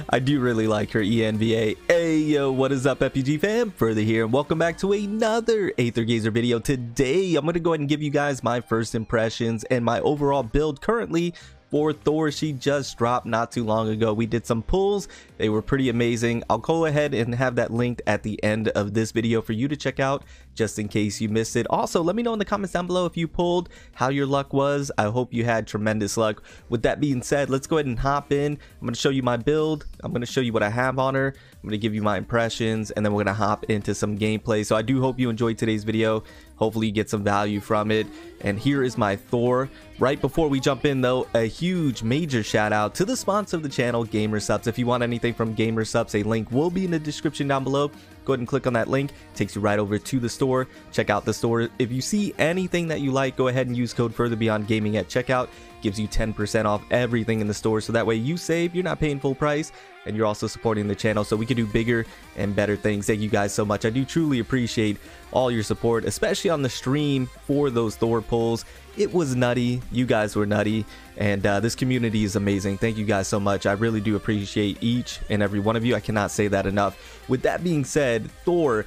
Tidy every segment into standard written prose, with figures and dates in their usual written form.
I do really like her ENVA. Hey yo, what is up FPG fam? Further here and welcome back to another Aether Gazer video. Today I'm going to go ahead and give you guys my first impressions and my overall build currently for Thor. She just dropped not too long ago. We did some pulls, they were pretty amazing. I'll go ahead and have that linked at the end of this video for you to check out just in case you missed it. Also, let me know in the comments down below if you pulled, how your luck was. I hope you had tremendous luck. With that being said, let's go ahead and hop in. I'm going to show you my build. I'm going to show you what I have on her. I'm going to give you my impressions, and then we're going to hop into some gameplay. So I do hope you enjoyed today's video. Hopefully you get some value from it. And here is my Thor. Right before we jump in though, a huge major shout out to the sponsor of the channel, GamerSupps. If you want anything from GamerSupps, a link will be in the description down below. Go ahead and click on that link. It takes you right over to the store. Check out the store. If you see anything that you like, go ahead and use code FurtherBeyondGaming at checkout. Gives you 10% off everything in the store, so that way you save, you're not paying full price, and you're also supporting the channel so we can do bigger and better things. Thank you guys so much. I do truly appreciate all your support, especially on the stream for those Thor pulls. It was nutty, you guys were nutty, and this community is amazing. Thank you guys so much. I really do appreciate each and every one of you. I cannot say that enough. With that being said, Thor,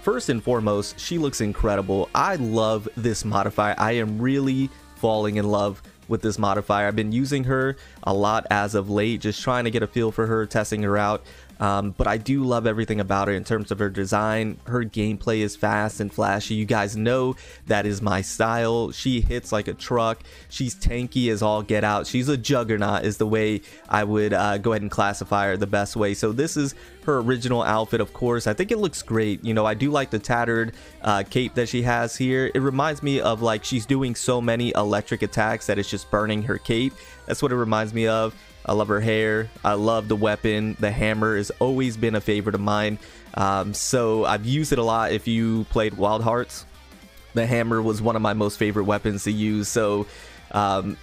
first and foremost, she looks incredible. I love this modifier. I am really falling in love with this modifier. I've been using her a lot as of late, just trying to get a feel for her, testing her out. But I do love everything about her in terms of her design. Her gameplay is fast and flashy. You guys know that is my style. She hits like a truck. She's tanky as all get out. She's a juggernaut is the way I would go ahead and classify her the best way. So this is her original outfit, of course. I think it looks great. You know, I do like the tattered cape that she has here. It reminds me of like she's doing so many electric attacks that it's just burning her cape. That's what it reminds me of. I love her hair. I love the weapon. The hammer has always been a favorite of mine. So I've used it a lot. If you played Wild Hearts, the hammer was one of my most favorite weapons to use. So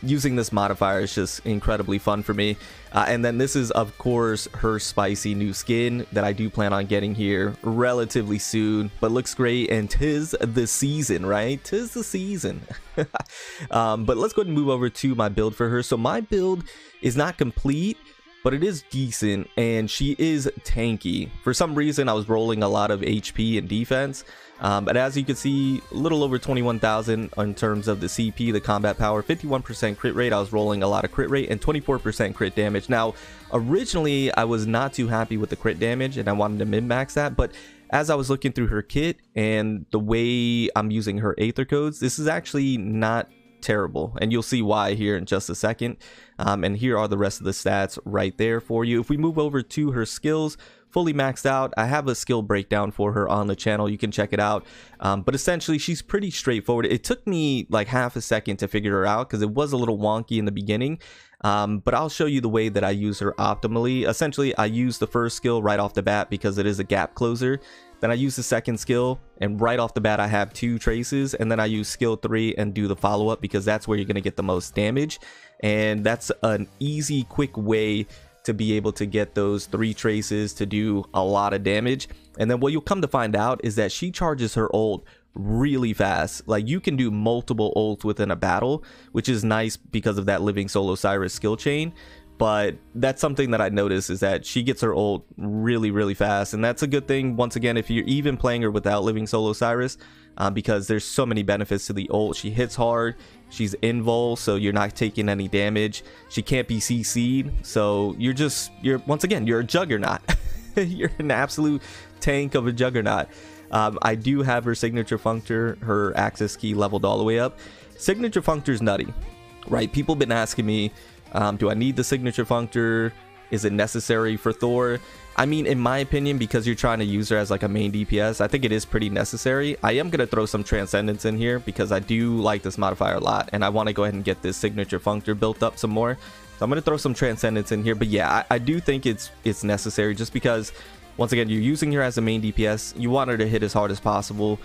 using this modifier is just incredibly fun for me. And then this is, of course, her spicy new skin that I do plan on getting here relatively soon, but looks great, and tis the season, right? Tis the season. But let's go ahead and move over to my build for her. So my build is not complete, but it is decent, and she is tanky. For some reason, I was rolling a lot of HP and defense, but as you can see, a little over 21,000 in terms of the CP, the combat power, 51% crit rate. I was rolling a lot of crit rate and 24% crit damage. Now, originally, I was not too happy with the crit damage, and I wanted to min-max that, but as I was looking through her kit and the way I'm using her Aether codes, this is actually not terrible, and you'll see why here in just a second. And here are the rest of the stats right there for you. If we move over to her skills, fully maxed out. I have a skill breakdown for her on the channel, you can check it out. But essentially she's pretty straightforward. It took me like half a second to figure her out because it was a little wonky in the beginning. But I'll show you the way that I use her optimally. Essentially, I use the first skill right off the bat because it is a gap closer. Then I use the second skill, and right off the bat I have 2 traces, and then I use skill 3 and do the follow-up because that's where you're going to get the most damage. And that's an easy, quick way to be able to get those 3 traces to do a lot of damage. And then what you'll come to find out is that she charges her ult really fast. Like, you can do multiple ults within a battle, which is nice because of that Living Soul Osiris skill chain. But that's something that I noticed, is that she gets her ult really fast, and that's a good thing once again if you're even playing her without Living Soul Osiris, because there's so many benefits to the ult. She hits hard, she's invul, so you're not taking any damage. She can't be CC'd, so you're once again, you're a juggernaut. You're an absolute tank of a juggernaut. I do have her signature functor, her access key leveled all the way up. Signature functor's nutty, right? People have been asking me, do I need the signature functor? Is it necessary for Thor? I mean, in my opinion, because you're trying to use her as like a main DPS, I think it is pretty necessary. I am going to throw some transcendence in here because I do like this modifier a lot, and I want to go ahead and get this signature functor built up some more. So I'm going to throw some transcendence in here, but yeah, I do think it's necessary just because, once again, you're using her as a main DPS. You want her to hit as hard as possible.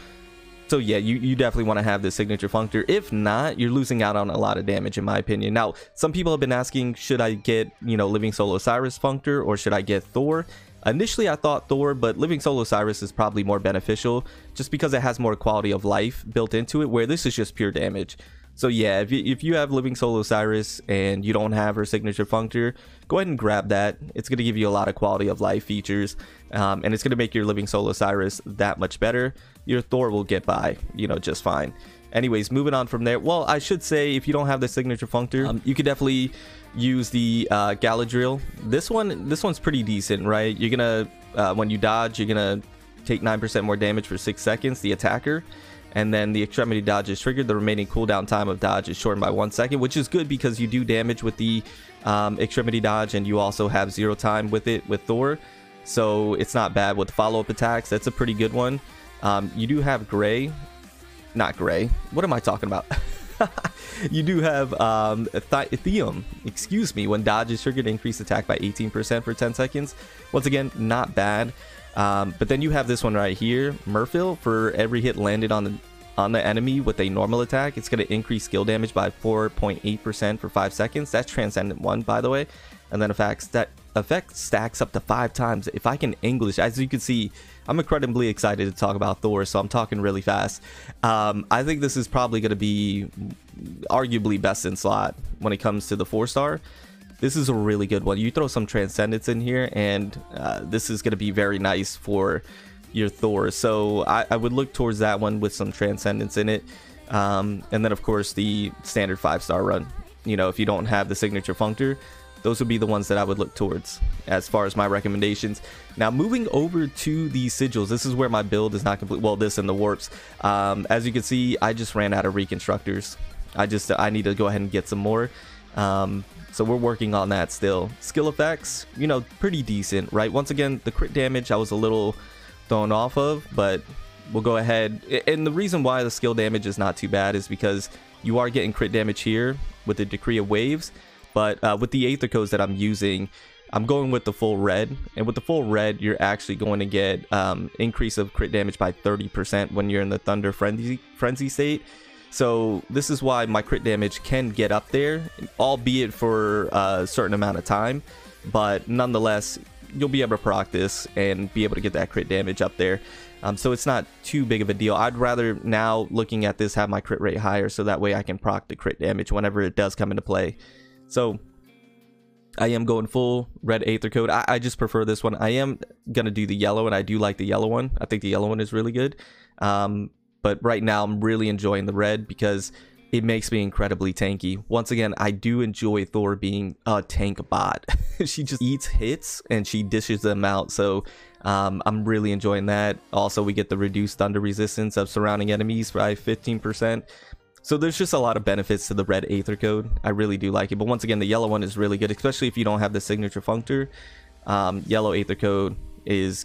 So yeah, you definitely want to have this signature functor. If not, you're losing out on a lot of damage, in my opinion. Now, some people have been asking, should I get, you know, Living Soul Osiris functor, or should I get Thor? Initially, I thought Thor, but Living Soul Osiris is probably more beneficial just because it has more quality of life built into it, where this is just pure damage. So yeah, if you have Living Soul Osiris and you don't have her signature Funter, go ahead and grab that. It's going to give you a lot of quality of life features, and it's going to make your Living Soul Osiris that much better. Your Thor will get by, you know, just fine. Anyways, moving on from there. Well, I should say, if you don't have the signature Funter, you could definitely use the Galadrial. This one's pretty decent, right? You're gonna when you dodge, you're gonna take 9% more damage for 6 seconds, the attacker. And then the extremity dodge is triggered. The remaining cooldown time of dodge is shortened by 1 second, which is good because you do damage with the extremity dodge, and you also have 0 time with it with Thor. So it's not bad with follow-up attacks. That's a pretty good one. You do have not gray. What am I talking about? You do have Theum, excuse me, when dodge is triggered, increase attack by 18% for 10 seconds. Once again, not bad. But then you have this one right here, Murphil. For every hit landed on the enemy with a normal attack, it's going to increase skill damage by 4.8% for 5 seconds. That's Transcendent 1, by the way. And then that effect stacks up to 5 times. If I can English, as you can see, I'm incredibly excited to talk about Thor, so I'm talking really fast. I think this is probably going to be arguably best in slot when it comes to the 4-star. This is a really good one. You throw some Transcendence in here, and this is going to be very nice for your Thor. So I would look towards that one with some Transcendence in it. And then, of course, the standard 5-star run. You know, if you don't have the signature Funter, those would be the ones that I would look towards as far as my recommendations. Now, moving over to the Sigils, this is where my build is not complete. Well, this and the warps. As you can see, I just ran out of Reconstructors. I need to go ahead and get some more. So we're working on that still. Skill effects, you know, pretty decent, right? Once again, the crit damage I was a little thrown off of, but we'll go ahead. And the reason why the skill damage is not too bad is because you are getting crit damage here with the Decree of Waves. But with the Aether codes that I'm using, I'm going with the full red. And with the full red, you're actually going to get increase of crit damage by 30% when you're in the Thunder Frenzy state. So this is why my crit damage can get up there, albeit for a certain amount of time. But nonetheless, you'll be able to proc this and be able to get that crit damage up there. So it's not too big of a deal. I'd rather, now looking at this, have my crit rate higher so that way I can proc the crit damage whenever it does come into play. So I am going full red Aether code. I just prefer this one. I am going to do the yellow, and I do like the yellow one. I think the yellow one is really good. But right now I'm really enjoying the red because it makes me incredibly tanky. Once again, I do enjoy Thor being a tank bot. She just eats hits and she dishes them out. So I'm really enjoying that. Also, we get the reduced thunder resistance of surrounding enemies by 15%. So there's just a lot of benefits to the red Aether code. I really do like it. But once again, the yellow one is really good, especially if you don't have the signature Funter. Yellow Aether code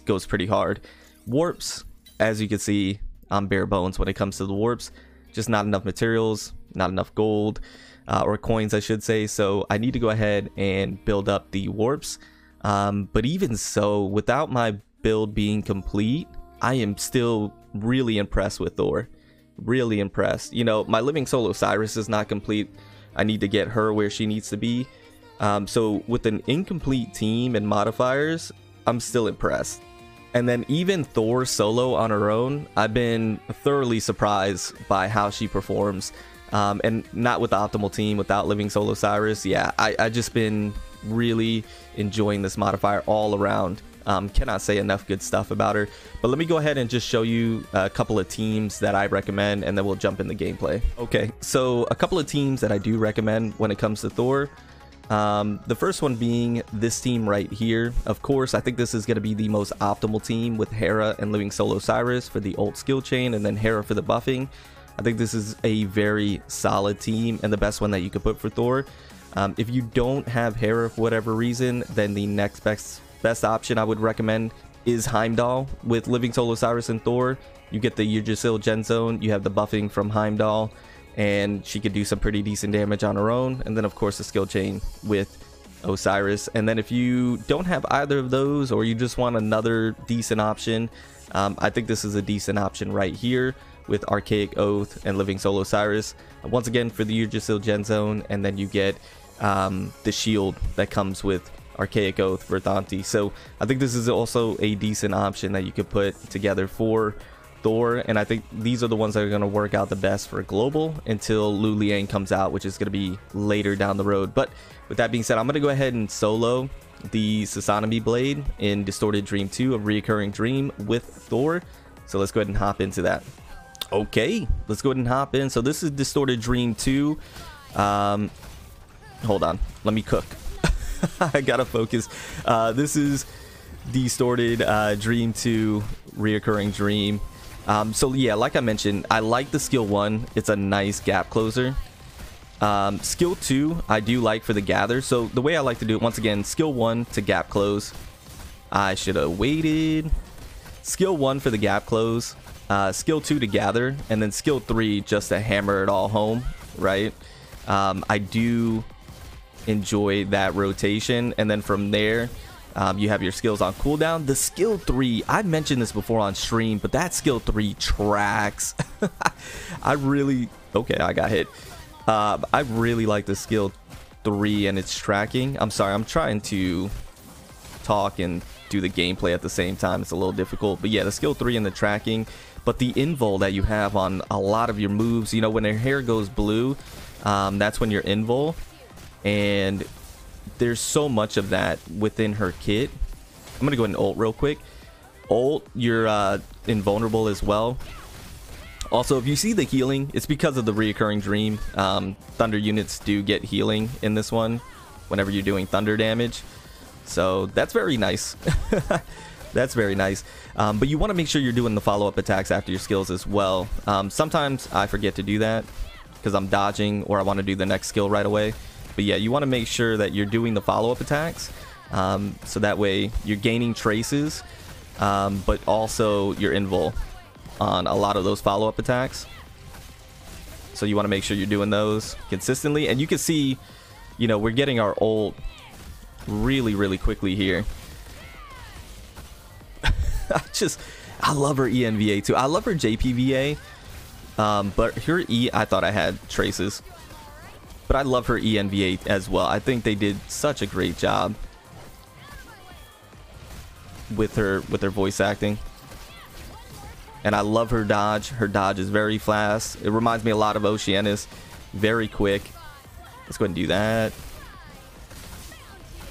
goes pretty hard. Warps, as you can see, I'm bare bones when it comes to the warps. Just not enough materials, not enough gold, or coins, I should say. So I need to go ahead and build up the warps. But even so, without my build being complete, I am still really impressed with Thor. Really impressed. You know, my Living Soul Osiris is not complete. I need to get her where she needs to be. So with an incomplete team and modifiers, I'm still impressed. And then even Thor solo on her own, I've been thoroughly surprised by how she performs. And not with the optimal team, without Living Soul Osiris. Yeah, I just been really enjoying this modifier all around. Cannot say enough good stuff about her. But let me go ahead and just show you a couple of teams that I recommend, and then we'll jump in the gameplay. Okay, so a couple of teams that I do recommend when it comes to Thor. The first one being this team right here. Of course, I think this is going to be the most optimal team with Hera and Living Soul Osiris for the ult skill chain, and then Hera for the buffing. I think this is a very solid team and the best one that you could put for Thor. If you don't have Hera for whatever reason, then the next best option I would recommend is Heimdall with Living Soul Osiris and Thor. You get the Yggdrasil Gen Zone, you have the buffing from Heimdall, and she could do some pretty decent damage on her own. And then of course the skill chain with Osiris. And then if you don't have either of those, or you just want another decent option, I think this is a decent option right here with Archaic Oath and Living Soul Osiris. Once again, for the Yggdrasil Gen Zone, and then you get the shield that comes with Archaic Oath for Thanti. So I think this is also a decent option that you could put together for Thor, and I think these are the ones that are going to work out the best for global until Lu Liang comes out, which is going to be later down the road. But with that being said, I'm going to go ahead and solo the Sassanami Blade in Distorted Dream 2, a Reoccurring Dream with Thor. So let's go ahead and hop into that. Okay, let's go ahead and hop in. So this is Distorted Dream 2. Hold on, let me cook. I gotta focus. This is Distorted Dream 2, Reoccurring Dream. So yeah, like I mentioned, I like the skill 1. It's a nice gap closer. Skill 2 I do like for the gather. So the way I like to do it, once again, skill 1 to gap close. I should have waited. Skill 1 for the gap close, skill 2 to gather, and then skill 3 just to hammer it all home, right? I do enjoy that rotation, and then from there you have your skills on cooldown. The skill 3, I mentioned this before on stream, but that skill 3 tracks. I really, okay, I got hit. I really like the skill 3 and its tracking. I'm sorry, I'm trying to talk and do the gameplay at the same time. It's a little difficult, but yeah, the skill 3 and the tracking. But the invul that you have on a lot of your moves, you know, when her hair goes blue, that's when you're invul, and there's so much of that within her kit. I'm gonna go ahead and ult real quick. Ult, you're invulnerable as well. Also, if you see the healing, it's because of the Reoccurring Dream. Thunder units do get healing in this one whenever you're doing thunder damage, so that's very nice. That's very nice. But you want to make sure you're doing the follow-up attacks after your skills as well. Sometimes I forget to do that because I'm dodging or I want to do the next skill right away. But yeah, you want to make sure that you're doing the follow-up attacks, so that way you're gaining traces, but also you're invul on a lot of those follow-up attacks. So you want to make sure you're doing those consistently. And you can see, you know, we're getting our ult really quickly here. I love her ENVA too. I love her JPVA, but her E, I thought I had traces, but I love her ENVA as well. I think they did such a great job with her voice acting. And I love her dodge. Her dodge is very fast. It reminds me a lot of Oceanus. Very quick. Let's go ahead and do that.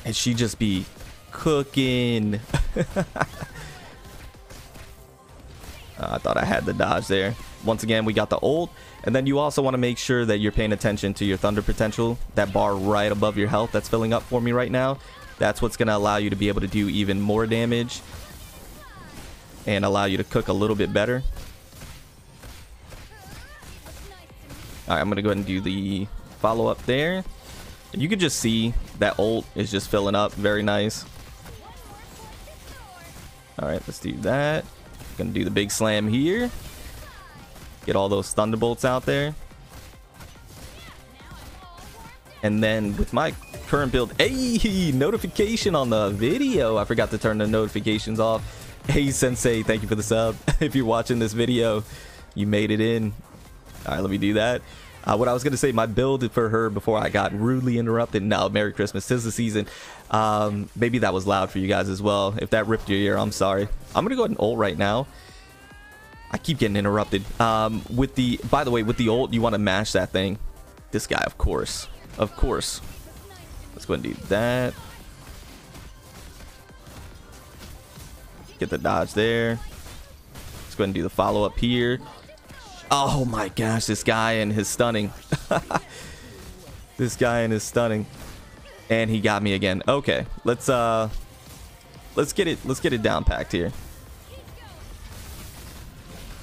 And she just be cooking. I thought I had the dodge there. Once again, we got the ult. And then you also want to make sure that you're paying attention to your thunder potential. That bar right above your health that's filling up for me right now. That's what's going to allow you to be able to do even more damage and allow you to cook a little bit better. Alright, I'm going to go ahead and do the follow-up there. You can just see that ult is just filling up. Very nice. Alright, let's do that. Gonna do the big slam here. Get all those thunderbolts out there. And then with my current build, hey, notification on the video. I forgot to turn the notifications off. Hey Sensei, thank you for the sub. If you're watching this video, you made it in. All right, let me do that. What I was gonna say, my build for her before I got rudely interrupted. Now, Merry Christmas, 'tis the season. Maybe that was loud for you guys as well. If that ripped your ear, I'm sorry. I'm gonna go ahead and ult right now. I keep getting interrupted. With the, by the way, with the ult, you want to mash that thing. This guy, of course. Of course. Let's go ahead and do that. Get the dodge there. Let's go ahead and do the follow-up here. Oh my gosh, this guy and his stunning. This guy and his stunning. And he got me again. Okay, let's get it down packed here.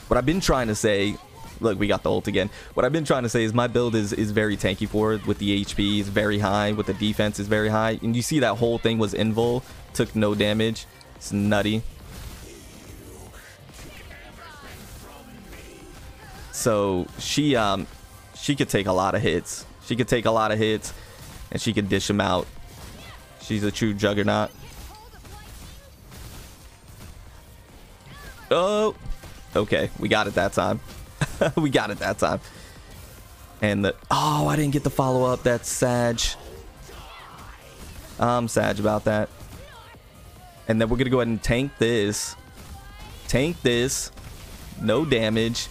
What I've been trying to say, look, we got the ult again. What I've been trying to say is my build is very tanky for it. With the HP is very high, with the defense is very high. And you see that whole thing was invul, took no damage. It's nutty. So she could take a lot of hits. She could take a lot of hits, and she could dish them out. She's a true juggernaut. Oh, okay, we got it that time. We got it that time. And the, oh, I didn't get the follow up. That's Sag. I'm Sag about that. And then we're gonna go ahead and tank this. Tank this. no damage.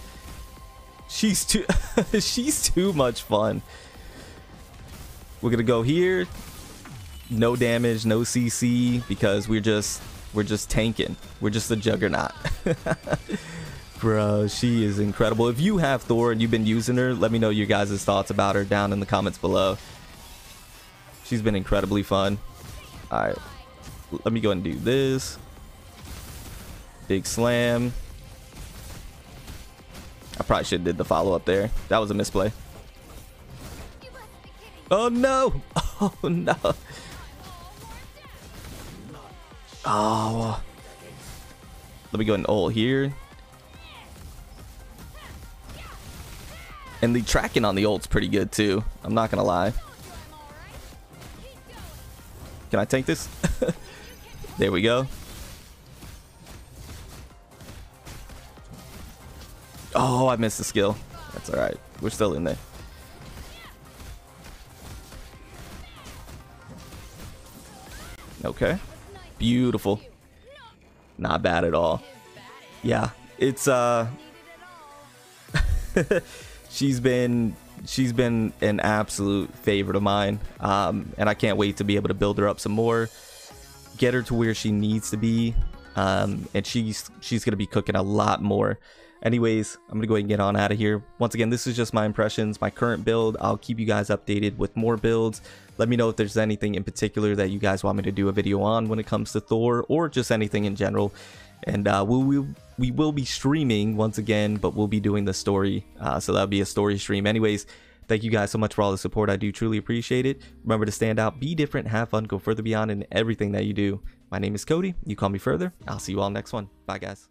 She's too she's too much fun. We're gonna go here, no damage, no CC, because we're just tanking. We're just a juggernaut. Bro, she is incredible. If you have Thor and you've been using her, let me know your guys' thoughts about her down in the comments below. She's been incredibly fun. Alright, let me go and do this. Big slam. I probably should have did the follow-up there. That was a misplay. Oh no! Oh no! Oh. Let me go and ult here. And the tracking on the ult's pretty good too. I'm not gonna lie. Can I tank this? There we go. Oh, I missed the skill. That's alright. We're still in there. Okay. Beautiful. Not bad at all. Yeah, it's she's been an absolute favorite of mine, and I can't wait to be able to build her up some more, get her to where she needs to be, and she's gonna be cooking a lot more. Anyways, I'm gonna go ahead and get on out of here. Once again, this is just my impressions, my current build. I'll keep you guys updated with more builds. Let me know if there's anything in particular that you guys want me to do a video on when it comes to Thor, or just anything in general. And we will be streaming once again, but we'll be doing the story, so that'll be a story stream. Anyways, thank you guys so much for all the support. I do truly appreciate it. Remember to stand out, be different, have fun, go further beyond in everything that you do. My name is Cody. You call me Further. I'll see you all next one. Bye guys.